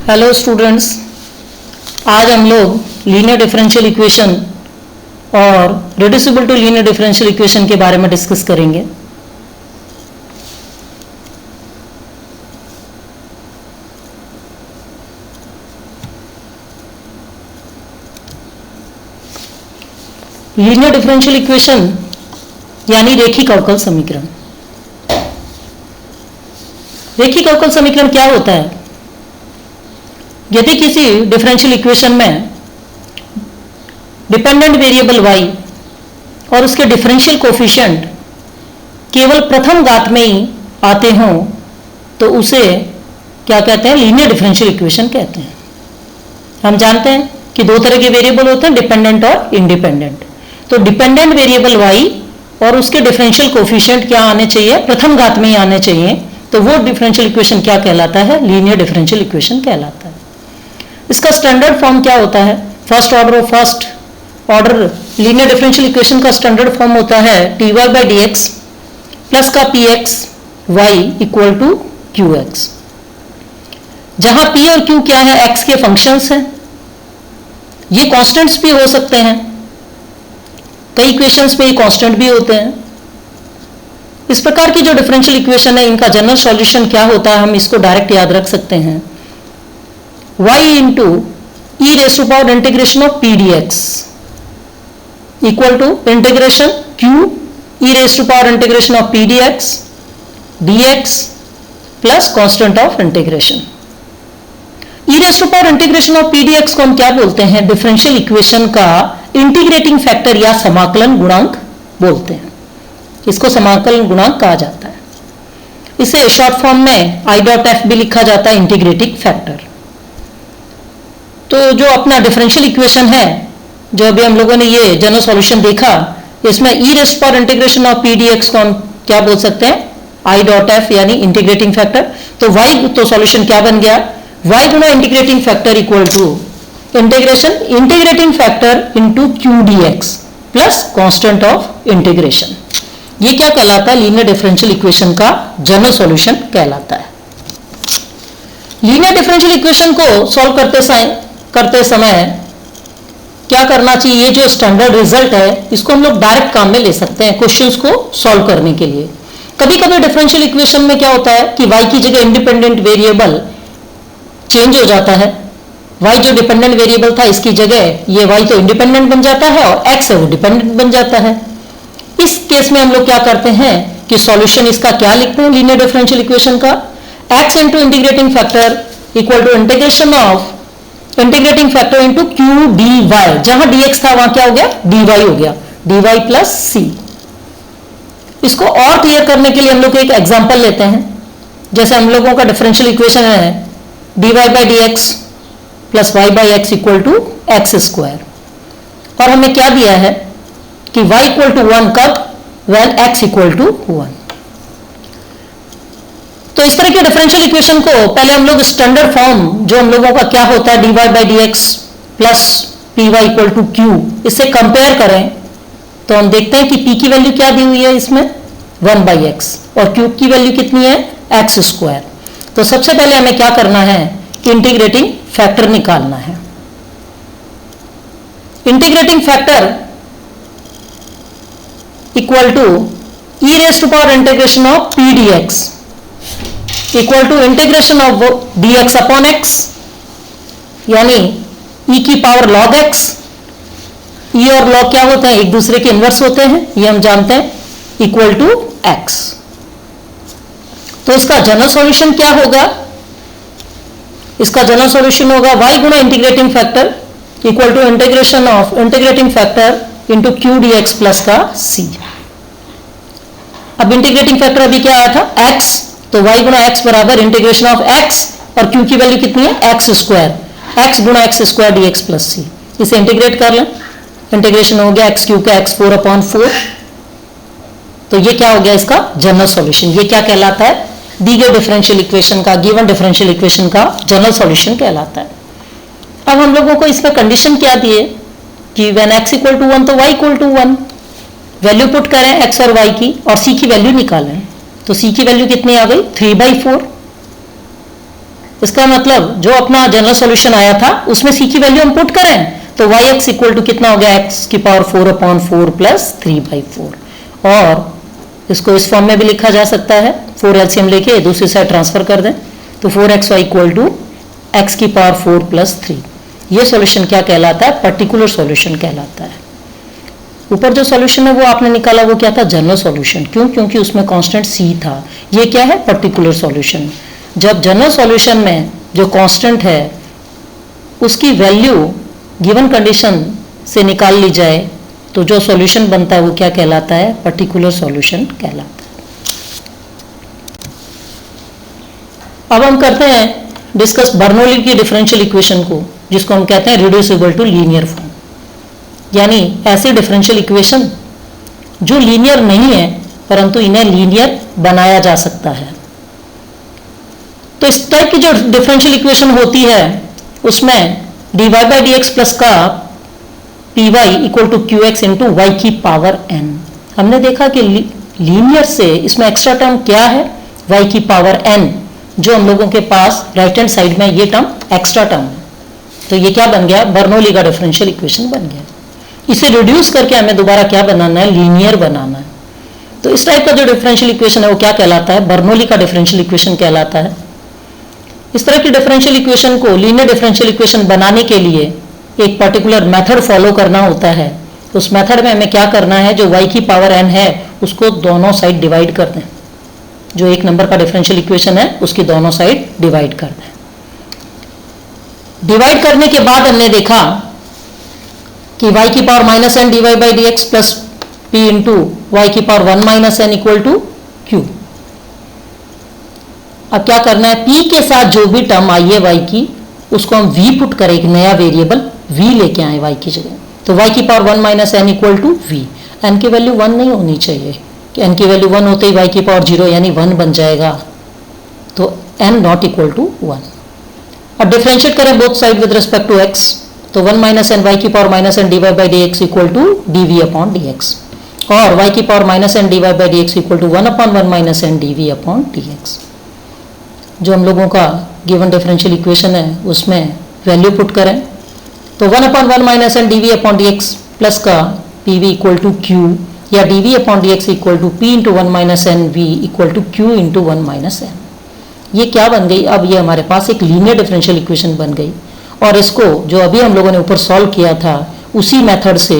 Hello students, आज हम लोग लीनियर डिफरेंशियल इक्वेशन और reducible to linear differential equation के बारे में डिस्कस करेंगे। लीनियर डिफरेंशियल इक्वेशन यानी रेखिक अवकल समीकरण। रेखिक अवकल समीकरण क्या होता है? यदि किसी डिफरेंशियल इक्वेशन में डिपेंडेंट वेरिएबल y और उसके डिफरेंशियल कोफिशिएंट केवल प्रथम घात में ही आते हों तो उसे क्या कहते हैं? लीनियर डिफरेंशियल इक्वेशन कहते हैं। हम जानते हैं कि दो तरह के वेरिएबल होते हैं, डिपेंडेंट और इंडिपेंडेंट। तो डिपेंडेंट वेरिएबल y और उसके डिफरेंशियल कोफिशिएंट क्या आने चाहिए? प्रथम घात में ही आने चाहिए। तो वो डिफरेंशियल इक्वेशन क्या कहलाता है? लीनियर डिफरेंशियल इक्वेशन कहलाता है। इसका स्टैंडर्ड फॉर्म क्या होता है? First order linear differential equation का स्टैंडर्ड फॉर्म होता है dy by D x plus का p x y equal to q x, जहां p और q क्या है? x के फंक्शंस हैं। ये कॉन्स्टेंट्स भी हो सकते हैं, कई इक्वेशंस में ये कांस्टेंट भी होते हैं। इस प्रकार की जो डिफरेंशियल इक्वेशन है, इनका जनरल सॉल्यूशन क्या होता है? हम इसको डायरेक्ट याद रख सकते हैं, y into E raise to power integration of P D x equal to integration q E raise to power integration of P D X D x plus constant of integration. E raise to power integration of P D x को हम क्या बोलते हैं? Differential equation का integrating factor या समाकलन गुणांक बोलते हैं। इसको समाकलन गुणांक कहा जाता है। इसे शॉर्ट फॉर्म में आई डॉट एफ भी लिखा जाता है, इंटीग्रेटिंग फैक्टर। तो जो अपना डिफरेंशियल इक्वेशन है, जो अभी हम लोगों ने ये जनरल सॉल्यूशन देखा, इसमें e raise power integration of P D x को हम क्या बोल सकते हैं? आई डॉट एफ यानी इंटीग्रेटिंग फैक्टर। तो वाई तो सॉल्यूशन क्या बन गया? वाई गुना integrating factor equal to integration integrating factor into Q d x plus constant of integration. ये क्या कहलाता है? लीनियर डिफरेंशियल इक्वेशन का जनरल सॉल्यूशन कहलाता है। लीनियर डिफरेंशियल इक्वेशन को सॉल्व करते समय क्या करना चाहिए? ये जो स्टैंडर्ड रिजल्ट है, इसको हम लोग डायरेक्ट काम में ले सकते हैं क्वेश्चंस को सॉल्व करने के लिए। कभी कभी डिफरेंशियल इक्वेशन में क्या होता है कि y की जगह इंडिपेंडेंट वेरिएबल चेंज हो जाता है। y जो डिपेंडेंट वेरिएबल था, इसकी जगह ये y तो इंडिपेंडेंट बन जाता है और x है वो डिपेंडेंट बन जाता है। इस केस में हम लोग क्या करते हैं कि सॉल्यूशन इसका क्या लिखते हैं? लीनियर डिफरेंशियल इक्वेशन का x into integrating factor equal to integration of integrating factor into Q D Y. जहां dx था वहां क्या हो गया? dy हो गया, dy प्लस सी। इसको और क्लियर करने के लिए हम लोग एक एग्जांपल लेते हैं। जैसे हम लोगों का डिफरेंशियल इक्वेशन है dy by D x plus Y by X equal to X square, और हमें क्या दिया है कि y इक्वल टू 1 कब? when x equal to 1। तो इस तरह के डिफरेंशियल इक्वेशन को पहले हम लोग स्टैंडर्ड फॉर्म जो हम लोगों का क्या होता है dy by D x plus P Y equal to Q, इससे कंपेयर करें तो हम देखते हैं कि p की वैल्यू क्या दी हुई है इसमें? 1 बाई एक्स, और q की वैल्यू कितनी है? X square. तो सबसे पहले हमें क्या करना है कि इंटीग्रेटिंग फैक्टर निकालना है। Integrating factor equal to E raise to power integration of P D x equal to integration of D X upon X, यानी ई की पावर लॉग एक्स। ई और लॉग क्या होते हैं? एक दूसरे के इनवर्स होते हैं, ये हम जानते हैं, इक्वल टू एक्स। तो इसका जनरल सॉल्यूशन क्या होगा? इसका जनरल सॉल्यूशन होगा y गुना integrating factor equal to integration of integrating factor into Q d x plus का c। अब इंटीग्रेटिंग फैक्टर अभी क्या आया था? x, तो y गुना एक्स बराबर इंटीग्रेशन ऑफ x, और q की वैल्यू कितनी है? एक्स स्क्वायर, x गुना x square d x plus c. इसे इंटीग्रेट कर लें, इंटीग्रेशन हो गया एक्स क्यू का एक्स 4 अपॉन 4। तो ये क्या हो गया? इसका जनरल सॉल्यूशन। ये क्या कहलाता है? दी गई डिफरेंशियल इक्वेशन का, गिवन डिफरेंशियल इक्वेशन का जनरल सॉल्यूशन कहलाता है। अब हम लोगों को इसमें कंडीशन क्या दिए कि व्हेन x इक्वल टू 1 तो y equal to 1। Value put करें x और y की, और c की वैल्यू निकालें। तो c की वैल्यू कितनी आ गई? 3/4। इसका मतलब जो अपना जनरल सॉल्यूशन आया था उसमें c की वैल्यू हम पुट करें तो yx इक्वल टू कितना हो गया, x की पावर 4/4 प्लस 3/4। और इसको इस फॉर्म में भी लिखा जा सकता है, 4 एलसीएम लेके दूसरी साइड ट्रांसफर कर दें तो 4xy इक्वल टू x की पावर 4 प्लस 3। ये सॉल्यूशन क्या कहलाता है, पर्टिकुलर सॉल्यूशन कहलाता है। ऊपर जो सॉल्यूशन है वो आपने निकाला वो क्या था, जनरल सॉल्यूशन। क्यों, क्योंकि उसमें कांस्टेंट c था। ये क्या है, पर्टिकुलर सॉल्यूशन। जब जनरल सॉल्यूशन में जो कांस्टेंट है उसकी वैल्यू गिवन कंडीशन से निकाल ली जाए तो जो सॉल्यूशन बनता है वो क्या कहलाता है, पर्टिकुलर सॉल्यूशन कहलाता है। अब हम करते हैं डिस्कस बर्नौली की डिफरेंशियल इक्वेशन को, जिसको हम कहते हैं रिड्यूसिबल टू लीनियर फॉर्म, यानी ऐसी डिफरेंशियल इक्वेशन जो लीनियर नहीं है परंतु इन्हें लीनियर बनाया जा सकता है। तो इस टाइप की जो डिफरेंशियल इक्वेशन होती है उसमें dy by D x plus का p Y equal to q x into y की पावर n। हमने देखा कि लीनियर से इसमें एक्स्ट्रा टर्म क्या है, y की पावर n, जो हम लोगों के पास राइट हैंड साइड में ये टर्म एक्स्ट्रा टर्म है। तो ये क्या बन गया, बर्नौली का डिफरेंशियल इक्वेशन बन गया। इसे रिड्यूस करके हमें दोबारा क्या बनाना है, लीनियर बनाना है। तो इस टाइप का जो डिफरेंशियल इक्वेशन है वो क्या कहलाता है, बर्नौली का डिफरेंशियल इक्वेशन कहलाता है। इस तरह की डिफरेंशियल इक्वेशन को लीनियर डिफरेंशियल इक्वेशन बनाने के लिए एक पर्टिकुलर मेथड फॉलो करना होता है। उस मेथड में हमें क्या करना है, जो y की पावर n है उसको दोनों साइड डिवाइड कर दें। जो एक नंबर का डिफरेंशियल इक्वेशन है उसकी दोनों साइड डिवाइड कर दें। डिवाइड करने के बाद हमने देखा कि y की power minus N D Y by D x plus p into y की power 1 minus N equal to q. अब क्या करना है, p के साथ जो भी टर्म आई है y की उसको हम v पुट करें, एक नया वेरिएबल v लेके आए y की जगह। तो y की power 1 minus N equal to v। n की वैल्यू 1 नहीं होनी चाहिए कि n की वैल्यू 1 होते ही y की पावर 0 यानी 1 बन जाएगा। तो n नॉट इक्वल टू 1। अब डिफरेंशिएट करें both side with respect to x, तो 1 माइनस एन वाई की power minus N D Y by D x equal to D we upon D X, और y की power minus N D Y by D x equal to 1/1 minus N D we upon D X. जो हम लोगों का given differential equation है उसमें value put करें तो 1/1 minus N D we upon D x plus का p v equal to q, या d we upon D x equal to p into 1 minus n v equal to q into 1 minus n. ये क्या बन गई, अब ये हमारे पास एक लीनियर डिफरेंशियल इक्वेशन बन गई। और इसको जो अभी हम लोगों ने ऊपर सॉल्व किया था उसी मेथड से,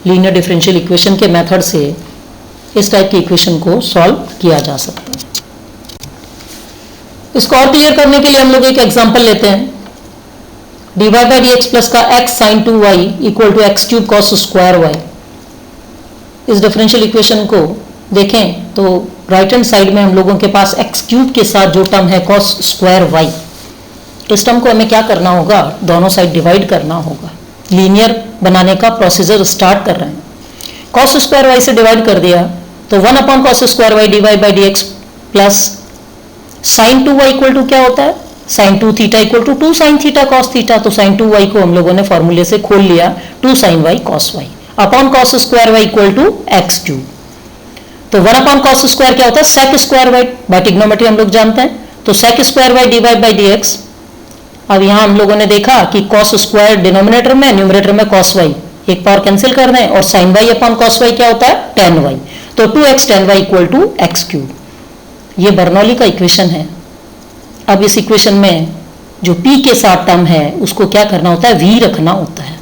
लीनियर डिफरेंशियल इक्वेशन के मेथड से इस टाइप की इक्वेशन को सॉल्व किया जा सकता है। इसको और क्लियर करने के लिए हम लोग एक एग्जांपल लेते हैं। dy by D x plus का x sin 2y equal to X cube cos square y। इस डिफरेंशियल इक्वेशन को देखें तो राइट हैंड साइड में हम लोगों के पास एक्स क्यूब के साथ जो टर्म है कॉस स्क्वायर y, इस टर्म को हमें क्या करना होगा, दोनों साइड डिवाइड करना होगा। लीनियर बनाने का प्रोसीजर स्टार्ट कर रहे हैं। कॉस स्क्वायर y से डिवाइड कर दिया तो 1 upon cos square y dy by D x plus sine 2y equal to क्या होता है, sine 2 theta equal to 2 sine theta cos theta. तो साइन 2y को हम लोगों ने फॉर्मूले से खोल लिया, 2 sine y cos y upon cos square y equal to X cube. तो 1 अपॉन कॉस स्क्वायर क्या होता है, sec square y, by trigonometry हम लोग जानते हैं। तो sec square y dy by D X. अब यहां हम लोगों ने देखा कि कॉस स्क्वायर डिनोमिनेटर में, न्यूमरेटर में कॉस y, एक पावर कैंसिल कर दें, और sine y upon cos y क्या होता है, tan y। तो 2x tan y equal to X cube. ये बर्नौली का इक्वेशन है। अब इस इक्वेशन में जो p के साथ टर्म है उसको क्या करना होता है, v रखना होता है।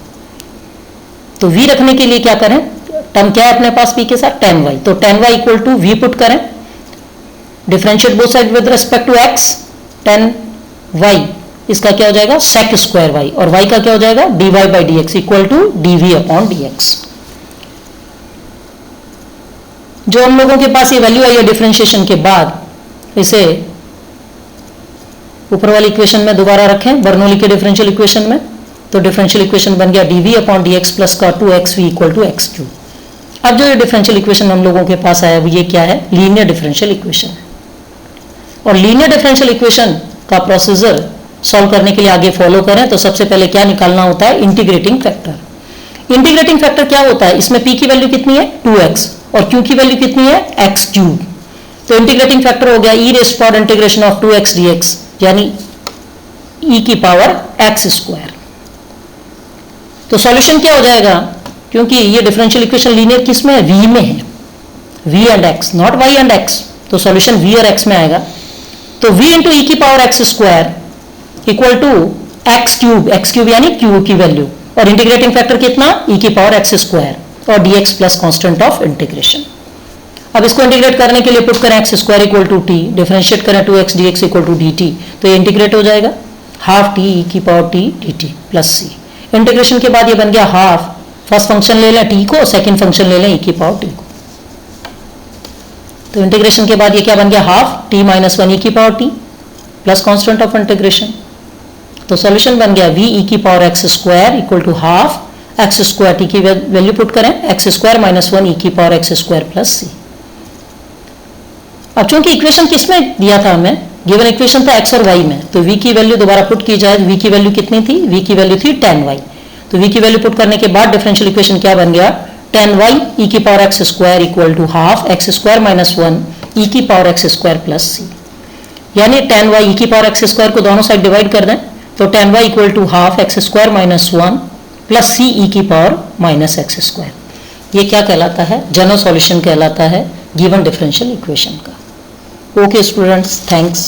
तो v रखने के लिए क्या करें, टर्म क्या है अपने पास p के साथ, tan y। तो tan y equal to v put करें, differentiate both side with respect to x, tan y इसका क्या हो जाएगा, सेक स्क्वायर y, और y का क्या हो जाएगा, dy by D x equal to dv upon dx। जो हम लोगों के पास ये वैल्यू आई है डिफरेंशिएशन के बाद, इसे ऊपर वाली इक्वेशन में दोबारा रखें बर्नौली के डिफरेंशियल इक्वेशन में। तो डिफरेंशियल इक्वेशन बन गया dv अपॉन dx प्लस का 2xv equal to X cube. अब जो ये डिफरेंशियल इक्वेशन हम लोगों के पास आया वो ये क्या है, लीनियर डिफरेंशियल इक्वेशन है। और लीनियर डिफरेंशियल इक्वेशन का प्रोसीजर सॉल्व करने के लिए आगे फॉलो करें तो सबसे पहले क्या निकालना होता है, इंटीग्रेटिंग फैक्टर। इंटीग्रेटिंग फैक्टर क्या होता है, इसमें p की वैल्यू कितनी है, 2x, और q की वैल्यू कितनी है, एक्स क्यूब। तो इंटीग्रेटिंग फैक्टर हो गया e rays power integration of 2x dx, यानी ई की पावर एक्स स्क्वायर। तो सॉल्यूशन क्या हो जाएगा, क्योंकि ये डिफरेंशियल इक्वेशन लीनियर किस में है, v में है, v and x, not y and x, तो सॉल्यूशन v और x में आएगा। तो v इंटू ई की power x square equal to X cube यानी q की वैल्यू, और इंटीग्रेटिंग फैक्टर कितना, e की पावर एक्स स्क्वायर और dx plus constant of integration. अब इसको इंटीग्रेट करने के लिए पुट करें x square equal to T, differentiate करें 2x dx equal to dt, तो ये इंटीग्रेट हो जाएगा हाफ टी ई की पावर टी dt प्लस सी। इंटीग्रेशन के बाद ये बन गया हाफ, फर्स्ट फंक्शन ले लें टी को, सेकंड फंक्शन ले लें ई की पावर टी को, तो इंटीग्रेशन के बाद ये क्या बन गया, half t minus one e की power t plus constant of integration. तो सॉल्यूशन बन गया v ई की power x square equal to half x square, t की वैल्यू पुट करें x square minus one e की power x square plus c. अब चूंकि इक्वेशन किसमें दिया था हमें, गिवन इक्वेशन था x और y में, तो v की वैल्यू दोबारा पुट की जाए, v की वैल्यू कितनी थी, v की वैल्यू थी tan y, तो v की वैल्यू पुट करने के बाद डिफरेंशियल इक्वेशन क्या बन गया, tan y ई की power x square equal to half x square minus one e की power x square plus c. यानी tan y ई की पावर एक्स स्क्वायर को दोनों साइड डिवाइड कर दें, तो tan y equal to half x square minus one plus c e की power minus x square. ये क्या कहलाता है, जनरल सॉल्यूशन कहलाता है गिवन डिफरेंशियल इक्वेशन का। Okay students, thanks.